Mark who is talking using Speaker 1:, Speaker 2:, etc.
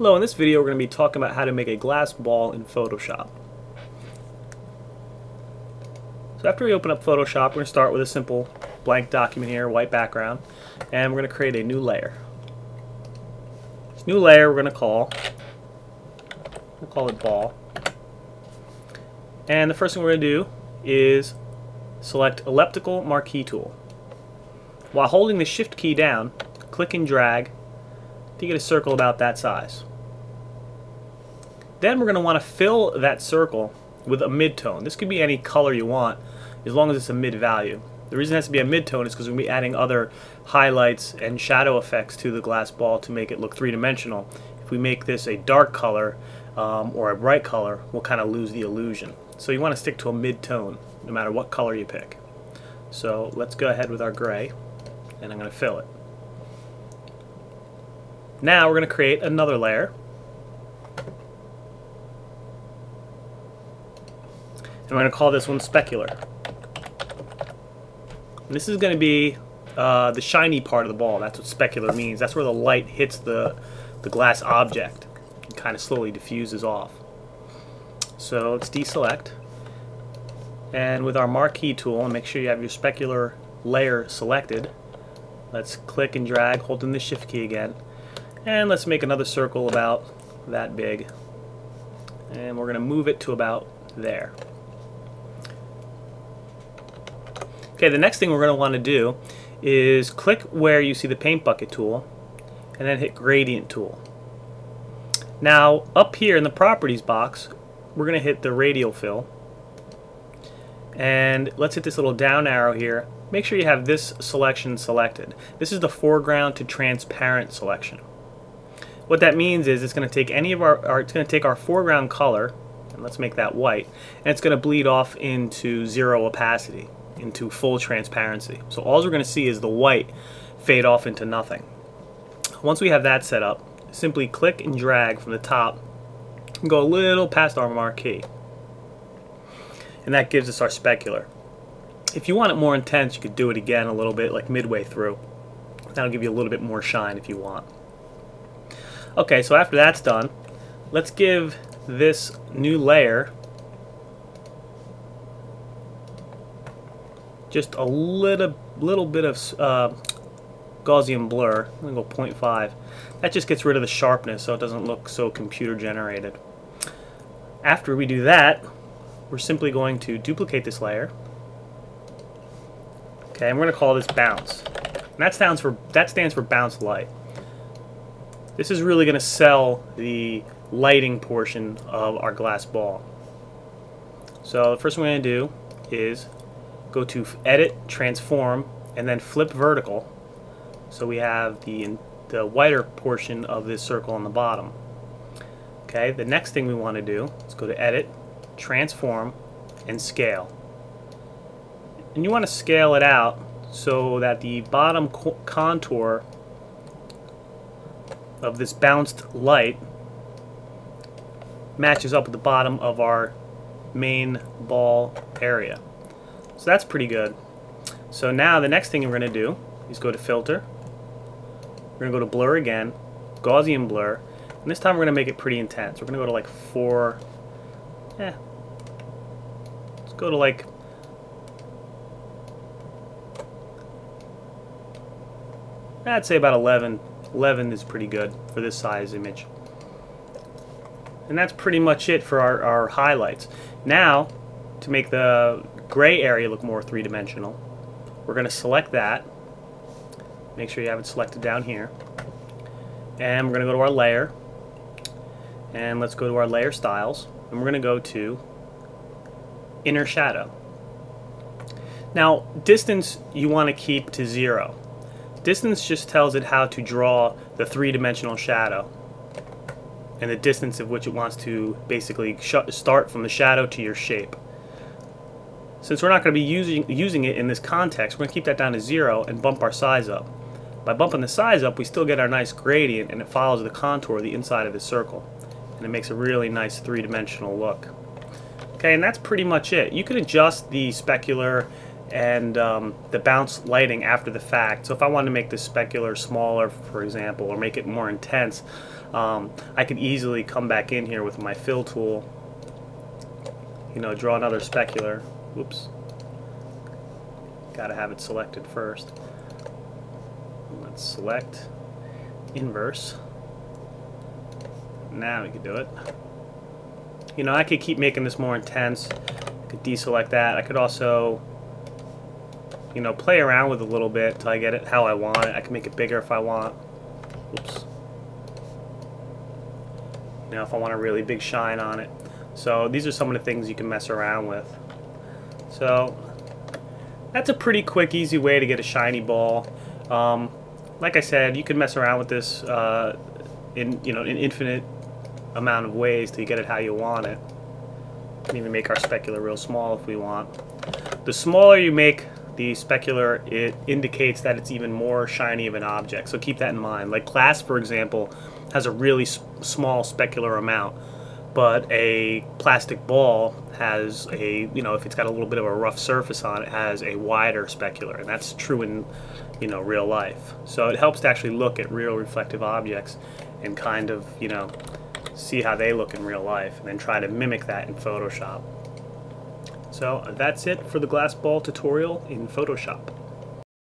Speaker 1: Hello, in this video we're going to be talking about how to make a glass ball in Photoshop. So after we open up Photoshop, we're going to start with a simple blank document here, white background, and we're going to create a new layer. This new layer we're going to call it ball. And the first thing we're going to do is select elliptical marquee tool. While holding the shift key down, click and drag to get a circle about that size. Then we're going to want to fill that circle with a midtone. This could be any color you want as long as it's a mid value. The reason it has to be a midtone is because we're going to be adding other highlights and shadow effects to the glass ball to make it look three-dimensional. If we make this a dark color or a bright color, we'll kind of lose the illusion. So you want to stick to a mid-tone no matter what color you pick. So let's go ahead with our gray, and I'm going to fill it. Now we're going to create another layer. And we're going to call this one specular. And this is going to be the shiny part of the ball. That's what specular means. That's where the light hits the glass object and kind of slowly diffuses off. So let's deselect. And with our marquee tool, and make sure you have your specular layer selected, let's click and drag, holding the shift key again. And let's make another circle about that big. And we're going to move it to about there. Okay, the next thing we're going to want to do is click where you see the paint bucket tool and then hit gradient tool. Now up here in the properties box, we're going to hit the radial fill, and let's hit this little down arrow here. Make sure you have this selection selected. This is the foreground to transparent selection. What that means is it's going to take our foreground color, and let's make that white, and it's going to bleed off into zero opacity, into full transparency. So all we're going to see is the white fade off into nothing. Once we have that set up, simply click and drag from the top and go a little past our marquee. And that gives us our specular. If you want it more intense, you could do it again a little bit, like midway through. That'll give you a little bit more shine if you want. Okay, so after that's done, let's give this new layer just a little bit of Gaussian blur. I'm going to go 0.5. That just gets rid of the sharpness so it doesn't look so computer generated. After we do that, we're simply going to duplicate this layer. Okay, and we're going to call this bounce. And that stands for bounce light. This is really going to sell the lighting portion of our glass ball. So the first thing we're going to do is go to Edit, Transform, and then Flip Vertical. So we have the whiter portion of this circle on the bottom. Okay, the next thing we want to do is go to Edit, Transform, and Scale. And you want to scale it out so that the bottom contour of this bounced light matches up with the bottom of our main ball area. So that's pretty good. So now the next thing we're going to do is go to Filter. We're going to go to Blur again, Gaussian Blur, and this time we're going to make it pretty intense. We're going to go to like 4, let's go to like, I'd say about 11. 11 is pretty good for this size image. And that's pretty much it for our highlights. Now, to make the gray area look more three-dimensional, we're going to select that. Make sure you have it selected down here. And we're going to go to our layer. And let's go to our layer styles. And we're going to go to inner shadow. Now, distance you want to keep to 0. Distance just tells it how to draw the three-dimensional shadow and the distance of which it wants to basically start from the shadow to your shape. Since we're not going to be using it in this context, we're going to keep that down to 0 and bump our size up. By bumping the size up, we still get our nice gradient, and it follows the contour of the inside of the circle. And it makes a really nice three-dimensional look. Okay, and that's pretty much it. You can adjust the specular and the bounce lighting after the fact. So if I wanted to make this specular smaller, for example, or make it more intense, I could easily come back in here with my fill tool, you know, draw another specular. Whoops. Gotta have it selected first. Let's select inverse. Now we can do it. You know, I could keep making this more intense. I could deselect that. I could also, you know, play around with it a little bit till I get it how I want it. I can make it bigger if I want. Oops. You know, if I want a really big shine on it. So these are some of the things you can mess around with. So that's a pretty quick, easy way to get a shiny ball. Like I said, you can mess around with this in an infinite amount of ways to get it how you want it. We can even make our specular real small if we want. The smaller you make the specular, it indicates that it's even more shiny of an object. So keep that in mind. Like glass, for example, has a really small specular amount, but a plastic ball has a, you know, if it's got a little bit of a rough surface on it, has a wider specular, and that's true in, you know, real life. So it helps to actually look at real reflective objects and kind of, you know, see how they look in real life and then try to mimic that in Photoshop. So that's it for the glass ball tutorial in Photoshop.